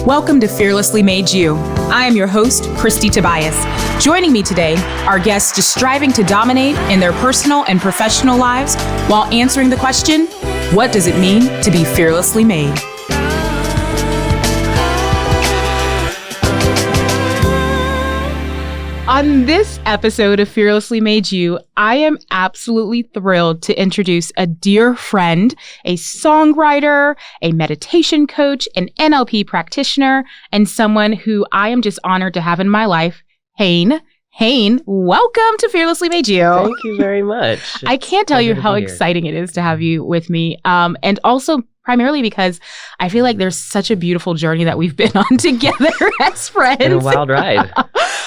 Welcome to Fearlessly Made You. I am your host, Kristie Tobias. Joining me today are guests just striving to dominate in their personal and professional lives while answering the question, what does it mean to be fearlessly made? On this episode of Fearlessly Made You, I am absolutely thrilled to introduce a dear friend, a songwriter, a meditation coach, an NLP practitioner, and someone who I am just honored to have in my life, Hane. Hane, welcome to Fearlessly Made You. Thank you very much. I can't tell you how exciting it is to have you with me. And also primarily because I feel like there's such a beautiful journey that we've been on together as friends. It's been a wild ride.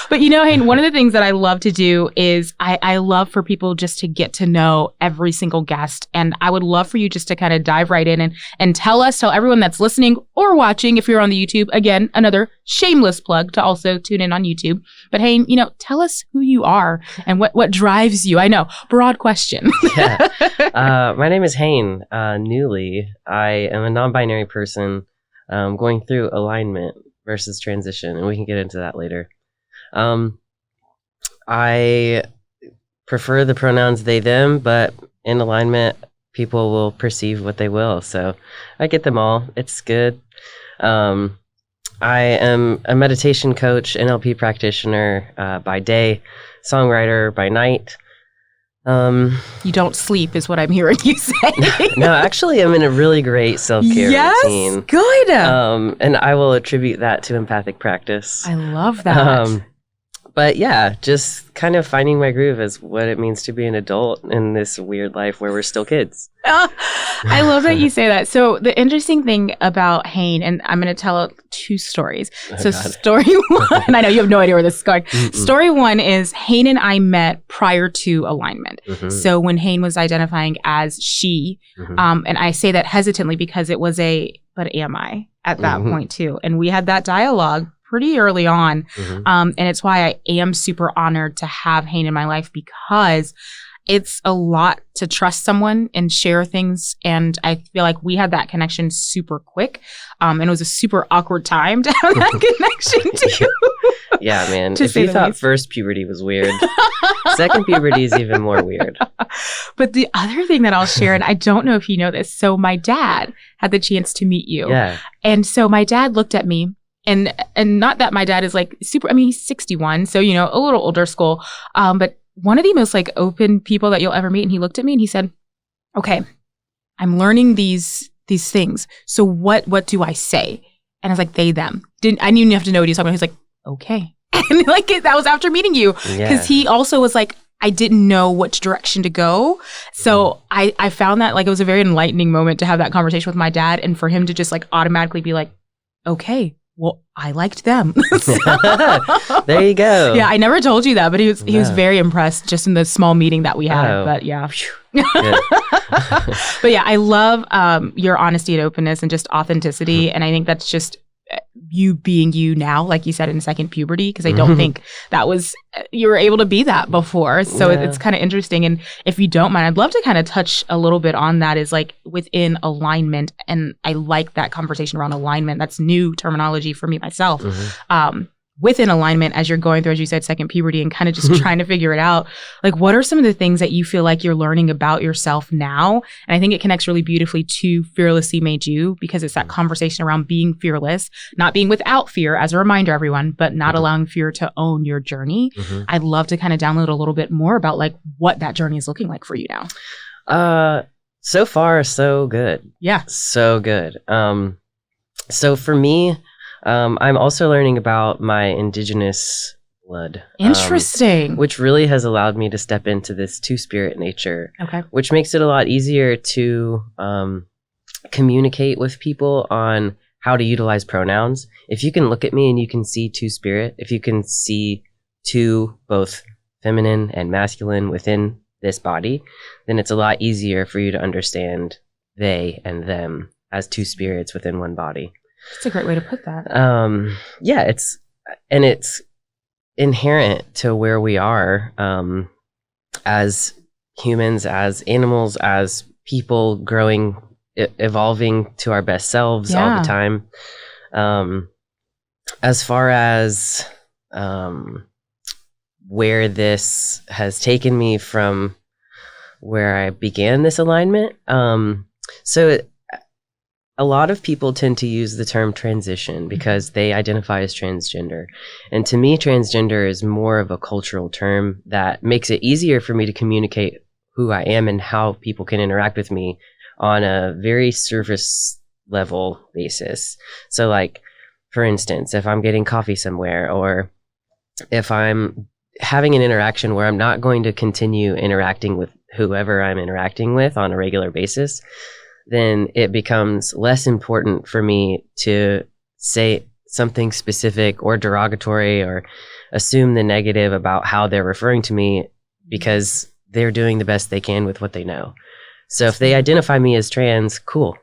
But you know, Hane, one of the things that I love to do is I love for people just to get to know every single guest. And I would love for you just to kind of dive right in and tell everyone that's listening or watching, if you're on the YouTube, again, another shameless plug to also tune in on YouTube. But Hane, tell us who you are and what drives you. I know, broad question. Yeah. My name is Hane. Newly, I am a non-binary person going through alignment versus transition, and we can get into that later. I prefer the pronouns they, them, but in alignment, people will perceive what they will. So I get them all. It's good. I am a meditation coach, NLP practitioner by day, songwriter by night. You don't sleep is what I'm hearing you say. No, actually, I'm in a really great self-care routine. Yes, good. And I will attribute that to empathic practice. I love that. But yeah, just kind of finding my groove is what it means to be an adult in this weird life where we're still kids. I love that you say that. So the interesting thing about Hane, and I'm going to tell two stories. Story one, and I know you have no idea where this is going. Mm-mm. Story one is Hane and I met prior to alignment. Mm-hmm. So when Hane was identifying as she, and I say that hesitantly because it was but am I at that point too? And we had that dialogue pretty early on. And it's why I am super honored to have Hane in my life, because it's a lot to trust someone and share things. And I feel like we had that connection super quick. And it was a super awkward time to have that connection too. Yeah, man. If you thought first puberty was weird, second puberty is even more weird. But the other thing that I'll share, and I don't know if you know this, so my dad had the chance to meet you. Yeah. And so my dad looked at me. And not that my dad is like super, he's 61, so, a little older school. But one of the most like open people that you'll ever meet. And he looked at me and he said, okay, I'm learning these things. So what do I say? And I was like, they, them. I didn't even have to know what he was talking about. He was like, okay. And like that was after meeting you. Because he also was like, I didn't know which direction to go. So I found that like it was a very enlightening moment to have that conversation with my dad, and for him to just like automatically be like, okay. Well, I liked them. There you go. Yeah, I never told you that, but he was very impressed just in the small meeting that we had. But yeah. But yeah, I love your honesty and openness and just authenticity. And I think that's just you being you now, like you said, in second puberty, because I don't think that was, you were able to be that before. So it's kind of interesting. And if you don't mind, I'd love to kind of touch a little bit on that, is like within alignment. And I like that conversation around alignment. That's new terminology for me myself. Within alignment, as you're going through, as you said, second puberty and kind of just trying to figure it out, like what are some of the things that you feel like you're learning about yourself now? And I think it connects really beautifully to Fearlessly Made You, because it's that conversation around being fearless, not being without fear, as a reminder, everyone, but not allowing fear to own your journey. I'd love to kind of download a little bit more about like what that journey is looking like for you now. So far, so good. Yeah. So good. So for me, I'm also learning about my indigenous blood. Interesting. Which really has allowed me to step into this two-spirit nature. Okay. Which makes it a lot easier to communicate with people on how to utilize pronouns. If you can look at me and you can see two-spirit, if you can see two, both feminine and masculine within this body, then it's a lot easier for you to understand they and them as two spirits within one body. That's a great way to put that. Yeah, it's inherent to where we are as humans, as animals, as people growing, evolving to our best selves all the time. as far as where this has taken me from where I began this alignment, so a lot of people tend to use the term transition because they identify as transgender. And to me, transgender is more of a cultural term that makes it easier for me to communicate who I am and how people can interact with me on a very surface level basis. So like, for instance, if I'm getting coffee somewhere, or if I'm having an interaction where I'm not going to continue interacting with whoever I'm interacting with on a regular basis, then it becomes less important for me to say something specific or derogatory or assume the negative about how they're referring to me, because they're doing the best they can with what they know. So if they identify me as trans, cool.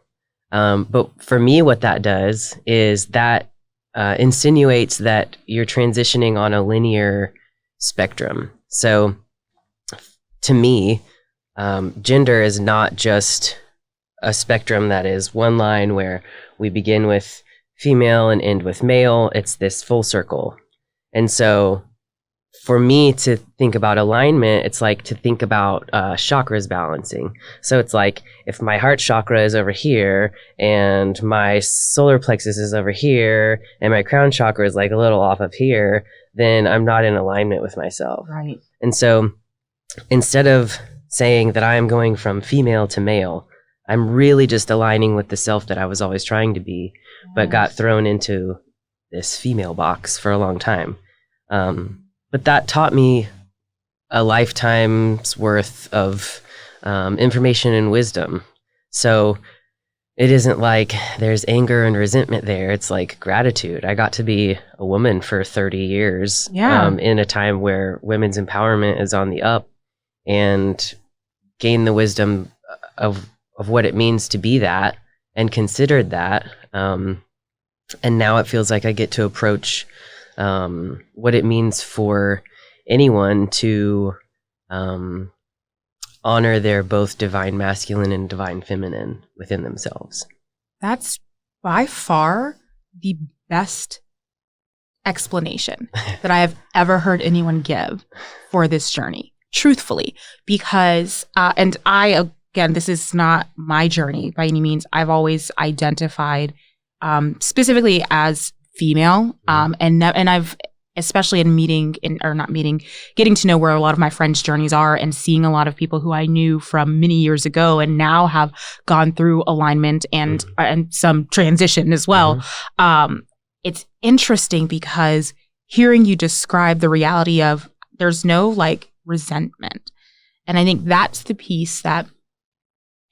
But for me, what that does is that insinuates that you're transitioning on a linear spectrum. So to me, gender is not just a spectrum that is one line where we begin with female and end with male. It's this full circle. And so for me to think about alignment, it's like to think about chakras balancing. So it's like if my heart chakra is over here and my solar plexus is over here and my crown chakra is like a little off of here, then I'm not in alignment with myself. Right. And so instead of saying that I am going from female to male, I'm really just aligning with the self that I was always trying to be, but got thrown into this female box for a long time. But that taught me a lifetime's worth of information and wisdom. So it isn't like there's anger and resentment there. It's like gratitude. I got to be a woman for 30 years in a time where women's empowerment is on the up, and gain the wisdom of what it means to be that and considered that. And now it feels like I get to approach what it means for anyone to honor their both divine masculine and divine feminine within themselves. That's by far the best explanation that I have ever heard anyone give for this journey, truthfully, because, and again, this is not my journey by any means. I've always identified specifically as female, and I've, especially in getting to know where a lot of my friends' journeys are and seeing a lot of people who I knew from many years ago and now have gone through alignment and some transition as well. It's interesting because hearing you describe the reality of there's no like resentment. And I think that's the piece that,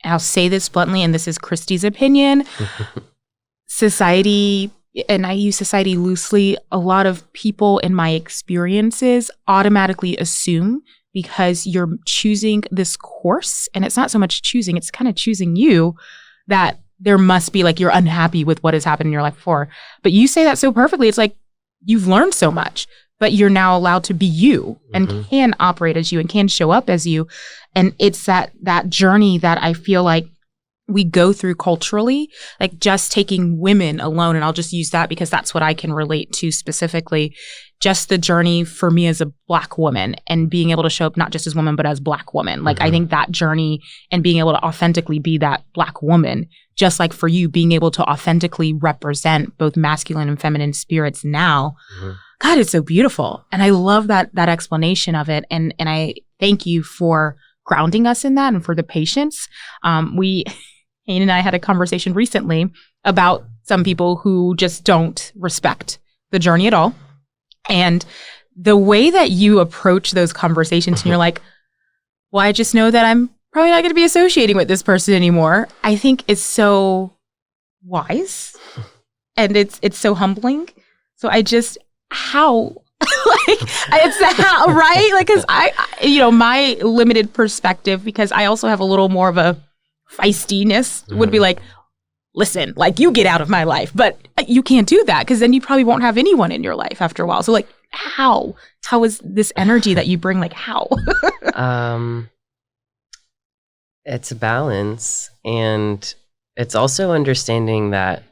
I'll say this bluntly, and this is Kristie's opinion, society, and I use society loosely, a lot of people in my experiences automatically assume because you're choosing this course, and it's not so much choosing, it's kind of choosing you, that there must be like you're unhappy with what has happened in your life before. But you say that so perfectly. It's like you've learned so much, but you're now allowed to be you and can operate as you and can show up as you. And it's that journey that I feel like we go through culturally, like just taking women alone. And I'll just use that because that's what I can relate to specifically. Just the journey for me as a Black woman and being able to show up not just as woman, but as Black woman. Like I think that journey and being able to authentically be that Black woman, just like for you being able to authentically represent both masculine and feminine spirits now, God, it's so beautiful. And I love that explanation of it. And I thank you for grounding us in that and for the patience. Hane and I had a conversation recently about some people who just don't respect the journey at all. And the way that you approach those conversations and you're like, well, I just know that I'm probably not going to be associating with this person anymore, I think is so wise. And it's so humbling. So how it's the how, right? Like, cause I my limited perspective, because I also have a little more of a feistiness would be like, listen, like you get out of my life, but you can't do that because then you probably won't have anyone in your life after a while. So like, how is this energy that you bring? Like how? It's a balance, and it's also understanding that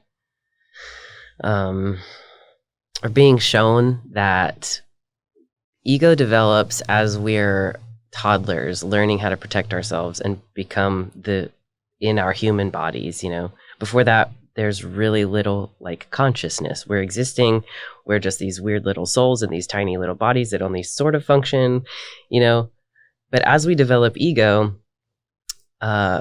are being shown that ego develops as we're toddlers, learning how to protect ourselves and become in our human bodies, you know. Before that, there's really little like consciousness. We're existing. We're just these weird little souls in these tiny little bodies that only sort of function, you know. But as we develop ego,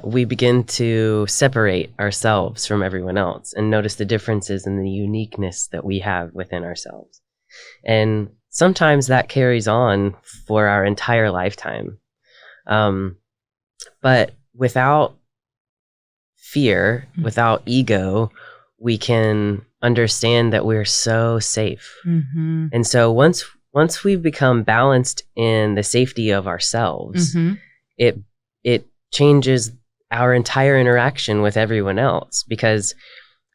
we begin to separate ourselves from everyone else and notice the differences and the uniqueness that we have within ourselves. And sometimes that carries on for our entire lifetime. But without fear, without ego, we can understand that we're so safe. Mm-hmm. And so once we become balanced in the safety of ourselves, mm-hmm. it changes our entire interaction with everyone else, because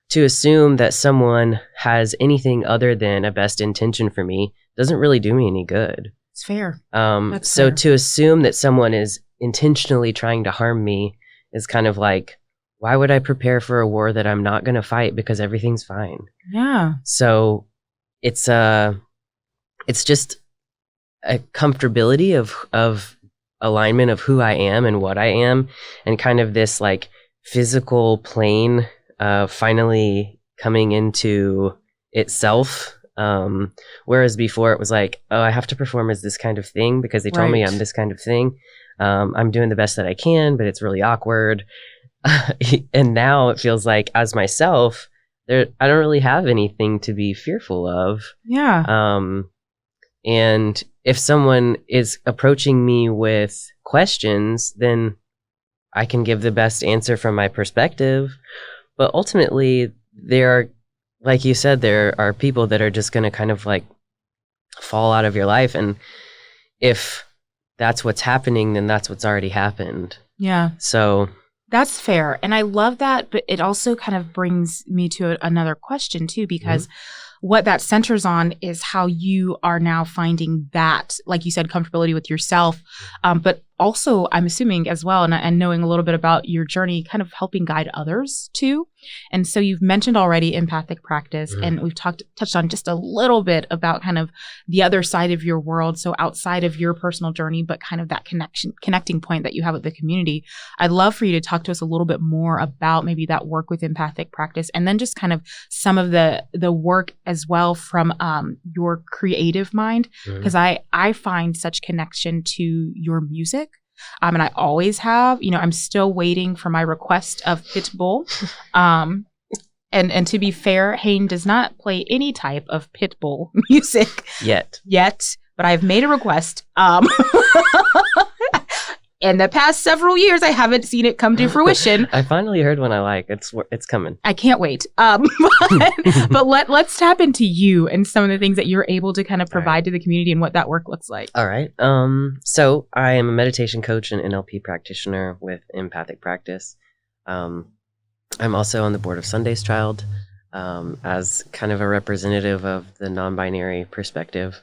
to assume that someone has anything other than a best intention for me doesn't really do me any good. It's fair. So fair. To assume that someone is intentionally trying to harm me is kind of like, why would I prepare for a war that I'm not going to fight because everything's fine? Yeah. So it's just a comfortability of alignment of who I am and what I am, and kind of this like physical plane finally coming into itself. Whereas before it was like, oh, I have to perform as this kind of thing because they told me I'm this kind of thing. I'm doing the best that I can, but it's really awkward. And now it feels like as myself, I don't really have anything to be fearful of. Yeah. And if someone is approaching me with questions, then I can give the best answer from my perspective. But ultimately, like you said, there are people that are just going to kind of like fall out of your life. And if that's what's happening, then that's what's already happened. Yeah. So that's fair. And I love that. But it also kind of brings me to another question, too, because what that centers on is how you are now finding that, like you said, comfortability with yourself, but also I'm assuming as well, and knowing a little bit about your journey, kind of helping guide others too. And so you've mentioned already empathic practice, and we've touched on just a little bit about kind of the other side of your world, so outside of your personal journey, but kind of that connecting point that you have with the community. I'd love for you to talk to us a little bit more about maybe that work with empathic practice, and then just kind of some of the work as well from your creative mind, because I find such connection to your music. And I always have, I'm still waiting for my request of Pitbull. And to be fair, Hane does not play any type of Pitbull music yet, but I've made a request. In the past several years, I haven't seen it come to fruition. I finally heard one I like. It's coming. I can't wait. But let's tap into you and some of the things that you're able to kind of provide to the community and what that work looks like. All right. So I am a meditation coach and NLP practitioner with empathic practice. I'm also on the board of Sunday's Child as kind of a representative of the non-binary perspective.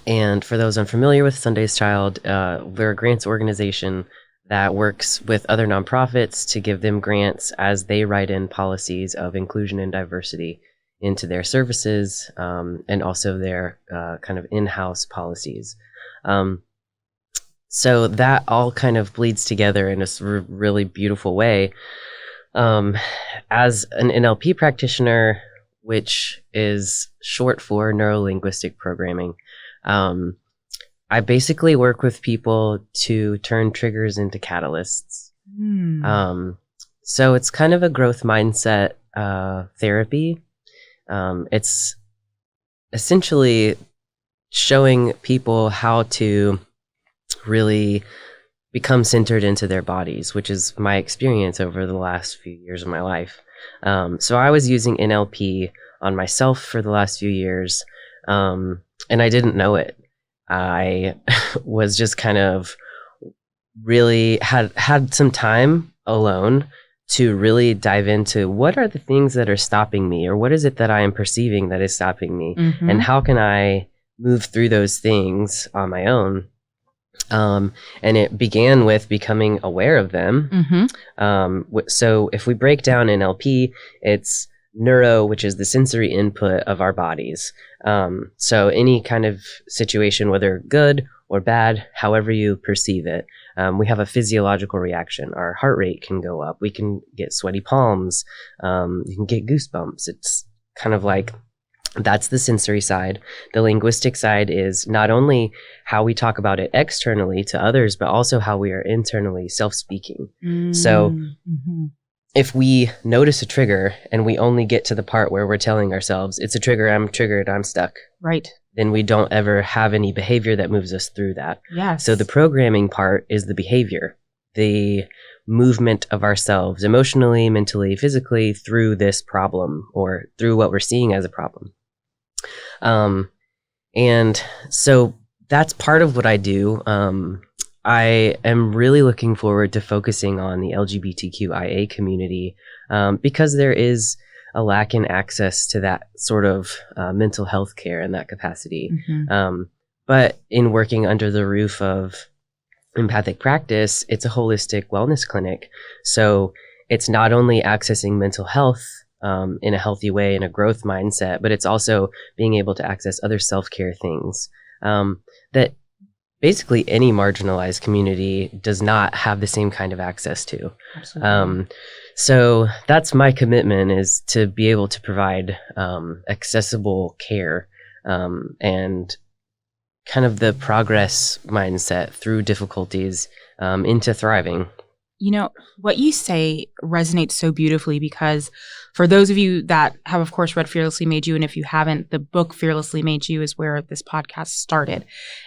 And for those unfamiliar with Sunday's Child, we're a grants organization that works with other nonprofits to give them grants as they write in policies of inclusion and diversity into their services, and also their kind of in-house policies. So that all kind of bleeds together in a really beautiful way. As an NLP practitioner, which is short for neuro-linguistic programming, I basically work with people to turn triggers into catalysts. So it's kind of a growth mindset therapy. It's essentially showing people how to really become centered into their bodies, which is my experience over the last few years of my life. So I was using NLP on myself for the last few years. And I didn't know it. I was just kind of really had some time alone to really dive into what are the things that are stopping me, or what is it that I am perceiving that is stopping me, and how can I move through those things on my own. And it began with becoming aware of them. So if we break down NLP, it's neuro, which is the sensory input of our bodies. So any kind of situation, whether good or bad, however you perceive it, we have a physiological reaction. Our heart rate can go up. We can get sweaty palms. You can get goosebumps. It's kind of like, that's the sensory side. The linguistic side is not only how we talk about it externally to others, but also how we are internally self-speaking. So if we notice a trigger and we only get to the part where we're telling ourselves, it's a trigger, I'm triggered, I'm stuck. Right. Then we don't ever have any behavior that moves us through that. Yes. So the programming part is the behavior, the movement of ourselves emotionally, mentally, physically through this problem or through what we're seeing as a problem. And so that's part of what I do. I am really looking forward to focusing on the LGBTQIA community because there is a lack in access to that sort of mental health care in that capacity. But in working under the roof of Empathic Practice, it's a holistic wellness clinic. So it's not only accessing mental health in a healthy way, in a growth mindset, but it's also being able to access other self-care things that basically any marginalized community does not have the same kind of access to. Absolutely. So that's my commitment, is to be able to provide accessible care and kind of the progress mindset through difficulties into thriving. You know, what you say resonates so beautifully, because for those of you that have, of course, read Fearlessly Made You, and if you haven't, the book Fearlessly Made You is where this podcast started.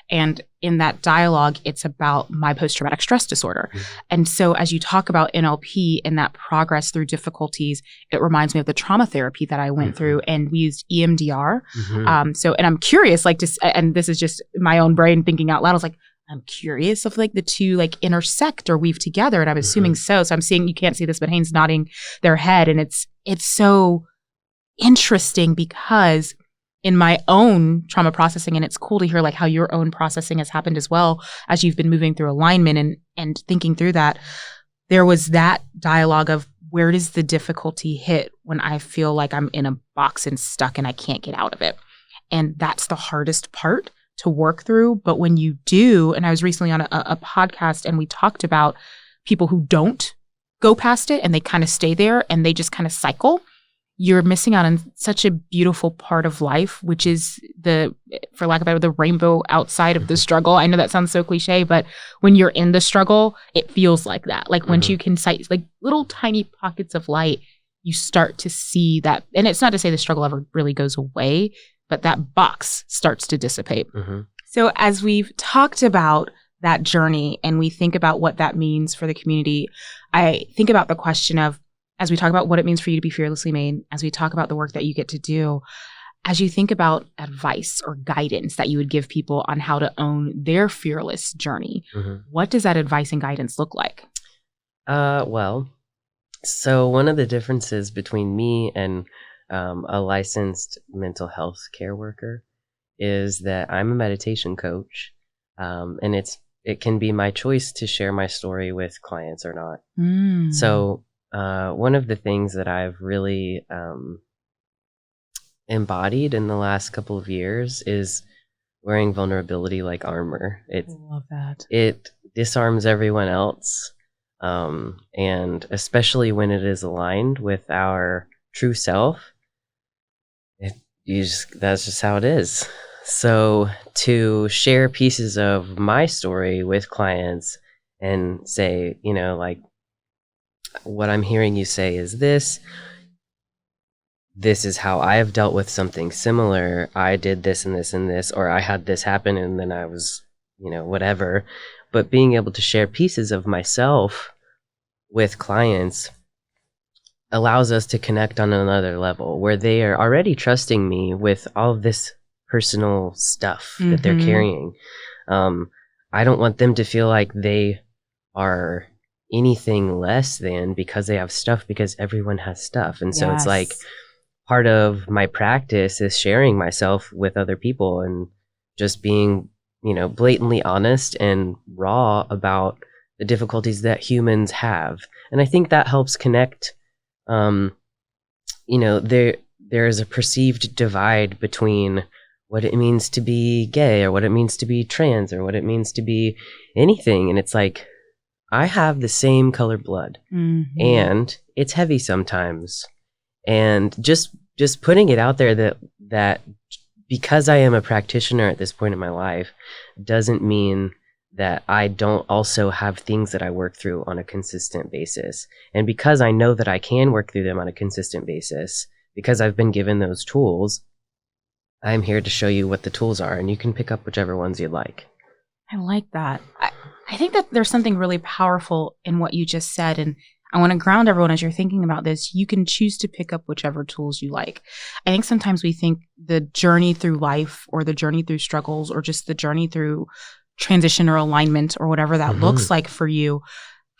And in that dialogue, it's about my post-traumatic stress disorder. And so as you talk about NLP and that progress through difficulties, it reminds me of the trauma therapy that I went through, and we used EMDR. And I'm curious, and this is just my own brain thinking out loud. I was like, I'm curious if like the two like intersect or weave together, and I'm assuming so. So I'm seeing, you can't see this, but Hane's nodding their head, and it's so interesting because in my own trauma processing, and it's cool to hear like how your own processing has happened as well as you've been moving through alignment and thinking through that. There was that dialogue of, where does the difficulty hit when I feel like I'm in a box and stuck and I can't get out of it? And that's the hardest part to work through. But when you do, and I was recently on a podcast and we talked about people who don't go past it and they kind of stay there and they just kind of cycle, you're missing out on such a beautiful part of life, which is for lack of a better, the rainbow outside of the struggle. I know that sounds so cliche, but when you're in the struggle, it feels like that. Like once you can sight like little tiny pockets of light, you start to see that. And it's not to say the struggle ever really goes away, but that box starts to dissipate. So as we've talked about that journey and we think about what that means for the community, I think about the question of, as we talk about what it means for you to be fearlessly made, as we talk about the work that you get to do, as you think about advice or guidance that you would give people on how to own their fearless journey, what does that advice and guidance look like? Well, so one of the differences between me and a licensed mental health care worker is that I'm a meditation coach, and it can be my choice to share my story with clients or not. So one of the things that I've really embodied in the last couple of years is wearing vulnerability like armor. I love that. It disarms everyone else, and especially when it is aligned with our true self. That's just how it is. So to share pieces of my story with clients and say, you know, like, what I'm hearing you say is this is how I have dealt with something similar. I did this and this and this, or I had this happen and then I was, you know, whatever. But being able to share pieces of myself with clients allows us to connect on another level where they are already trusting me with all of this personal stuff that they're carrying. I don't want them to feel like they are anything less than because they have stuff, because everyone has stuff. And so it's like part of my practice is sharing myself with other people and just being, you know, blatantly honest and raw about the difficulties that humans have. And I think that helps connect there is a perceived divide between what it means to be gay or what it means to be trans or what it means to be anything. And it's like, I have the same colored blood and it's heavy sometimes. And just putting it out there that because I am a practitioner at this point in my life doesn't mean that I don't also have things that I work through on a consistent basis. And because I know that I can work through them on a consistent basis, because I've been given those tools, I'm here to show you what the tools are, and you can pick up whichever ones you'd like. I like that. I think that there's something really powerful in what you just said, and I want to ground everyone as you're thinking about this. You can choose to pick up whichever tools you like. I think sometimes we think the journey through life or the journey through struggles or just the journey through transition or alignment or whatever that looks like for you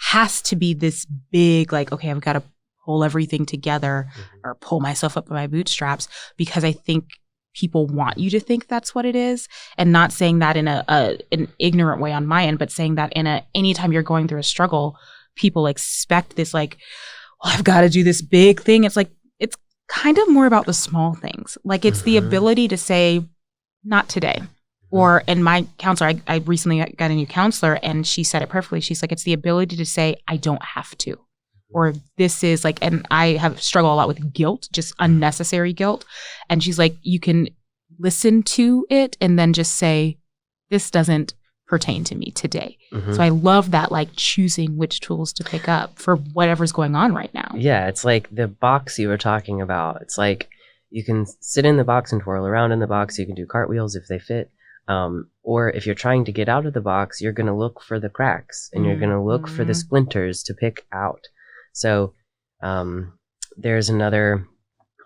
has to be this big, like, okay, I've got to pull everything together or pull myself up by my bootstraps, because I think people want you to think that's what it is, and not saying that in an ignorant way on my end, but saying that anytime you're going through a struggle, people expect this, like, well, I've got to do this big thing. It's like, it's kind of more about the small things. Like, it's the ability to say, not today. Or in my counselor, I recently got a new counselor, and she said it perfectly. She's like, it's the ability to say, I don't have to. Or this is like, and I have struggled a lot with guilt, just unnecessary guilt. And she's like, you can listen to it and then just say, this doesn't pertain to me today. So I love that, like, choosing which tools to pick up for whatever's going on right now. Yeah, it's like the box you were talking about. It's like you can sit in the box and twirl around in the box. You can do cartwheels if they fit. Or if you're trying to get out of the box, you're going to look for the cracks and you're going to look for the splinters to pick out. So there's another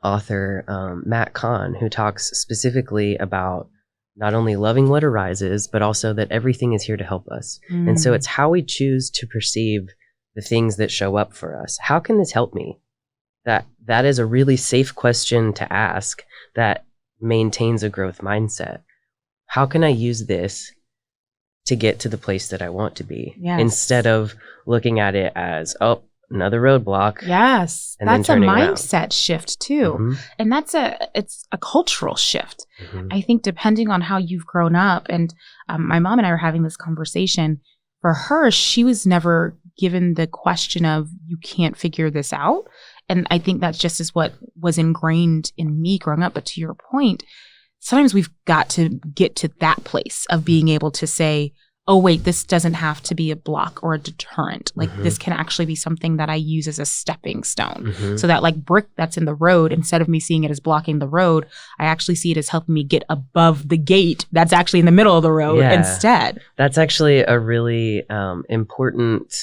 author, Matt Kahn, who talks specifically about not only loving what arises, but also that everything is here to help us. And so it's how we choose to perceive the things that show up for us. How can this help me? That is a really safe question to ask that maintains a growth mindset. How can I use this to get to the place that I want to be? Instead of looking at it as, oh, another roadblock. Yes. That's a mindset shift too. And it's a cultural shift. I think depending on how you've grown up, and my mom and I were having this conversation. For her, she was never given the question of, you can't figure this out. And I think that's just as what was ingrained in me growing up. But to your point, sometimes we've got to get to that place of being able to say, oh, wait, this doesn't have to be a block or a deterrent. Like, this can actually be something that I use as a stepping stone. So that, like, brick that's in the road, instead of me seeing it as blocking the road, I actually see it as helping me get above the gate that's actually in the middle of the road instead. That's actually a really important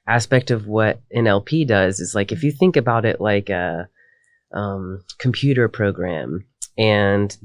aspect of what NLP does, is like, if you think about it like a computer program, and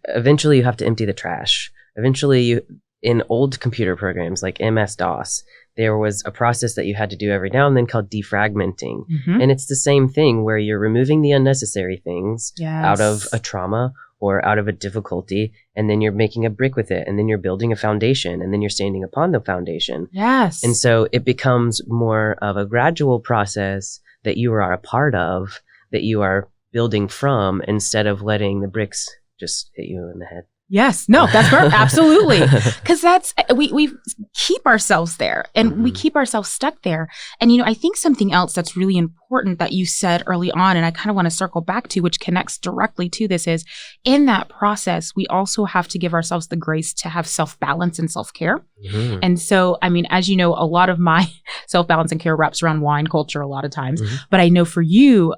eventually you have to empty the trash. Eventually, in old computer programs like MS-DOS, there was a process that you had to do every now and then called defragmenting. And it's the same thing, where you're removing the unnecessary things out of a trauma or out of a difficulty, and then you're making a brick with it, and then you're building a foundation, and then you're standing upon the foundation. And so it becomes more of a gradual process that you are a part of, that you are building from, instead of letting the bricks just hit you in the head. Yes. No, that's perfect. Absolutely. Because that's, we keep ourselves there, and we keep ourselves stuck there. And, I think something else that's really important that you said early on, and I kind of want to circle back to, which connects directly to this, is in that process, we also have to give ourselves the grace to have self-balance and self-care. And so, I mean, as you know, a lot of my self-balance and care wraps around wine culture a lot of times. But I know for you,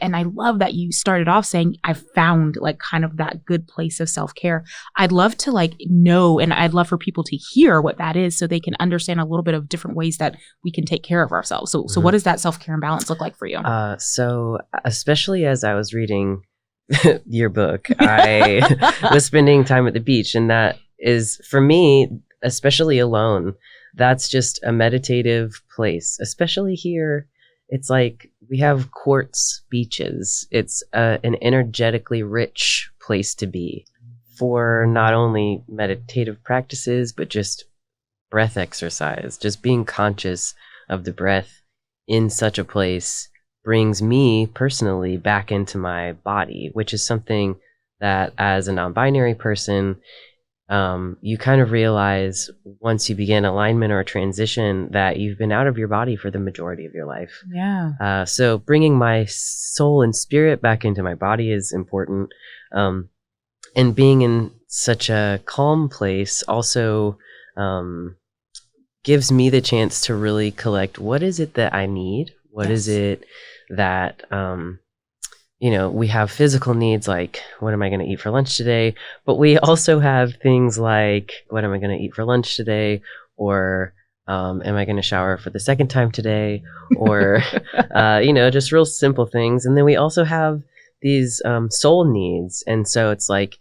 and I love that you started off saying, I've found, like, kind of that good place of self-care. I'd love to, like, know, and I'd love for people to hear what that is, so they can understand a little bit of different ways that we can take care of ourselves. So what does that self-care and balance look like for you? So especially as I was reading your book, I was spending time at the beach, and that is, for me, especially alone, that's just a meditative place. Especially here, it's like we have quartz beaches. It's an energetically rich place to be for not only meditative practices, but just breath exercise, just being conscious of the breath in such a place brings me personally back into my body, which is something that as a non-binary person, you kind of realize once you begin alignment or transition that you've been out of your body for the majority of your life. Yeah. So bringing my soul and spirit back into my body is important. And being in such a calm place also gives me the chance to really collect what is it that I need? What is it that, we have physical needs like, what am I going to eat for lunch today? But we also have things like, what am I going to eat for lunch today? Or am I going to shower for the second time today? Or, just real simple things. And then we also have these soul needs. And so it's like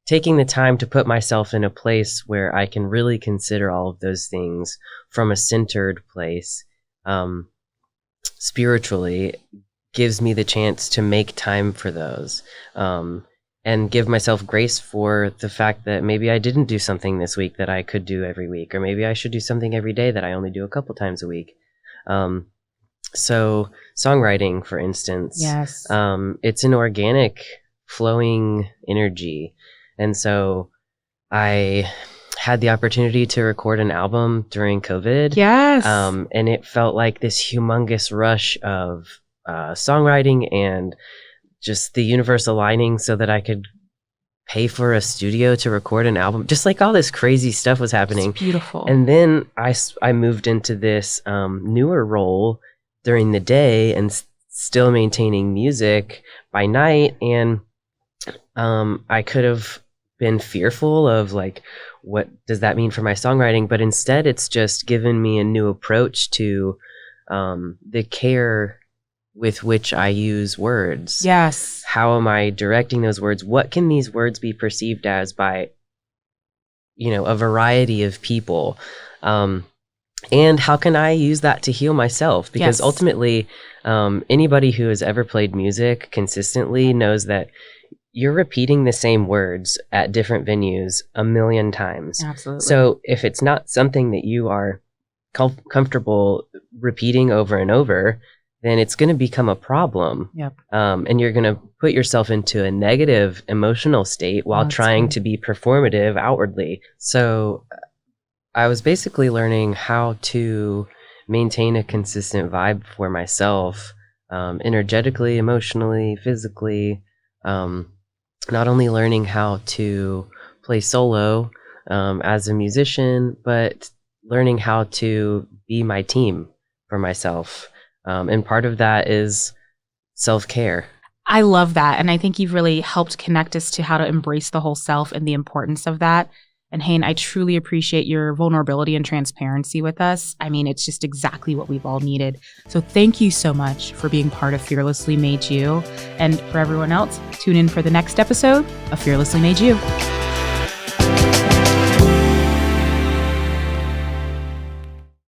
taking the time to put myself in a place where I can really consider all of those things from a centered place, spiritually, gives me the chance to make time for those, and give myself grace for the fact that maybe I didn't do something this week that I could do every week, or maybe I should do something every day that I only do a couple times a week. So songwriting, for instance, it's an organic flowing energy. And so I had the opportunity to record an album during COVID. Yes. And it felt like this humongous rush of songwriting and just the universe aligning so that I could pay for a studio to record an album. Just like all this crazy stuff was happening. It's beautiful. And then I moved into this newer role during the day and still maintaining music by night. And I could have been fearful of like, what does that mean for my songwriting? But instead, it's just given me a new approach to the care with which I use words. Yes. How am I directing those words? What can these words be perceived as by, a variety of people? And how can I use that to heal myself? Because ultimately, anybody who has ever played music consistently knows that you're repeating the same words at different venues a million times. Absolutely. So if it's not something that you are comfortable repeating over and over, then it's going to become a problem. Yep. And you're going to put yourself into a negative emotional state while trying to be performative outwardly. So I was basically learning how to maintain a consistent vibe for myself, energetically, emotionally, physically. Not only learning how to play solo as a musician, but learning how to be my team for myself. And part of that is self-care. I love that. And I think you've really helped connect us to how to embrace the whole self and the importance of that. And Hane, I truly appreciate your vulnerability and transparency with us. I mean, it's just exactly what we've all needed. So thank you so much for being part of Fearlessly Made You. And for everyone else, tune in for the next episode of Fearlessly Made You.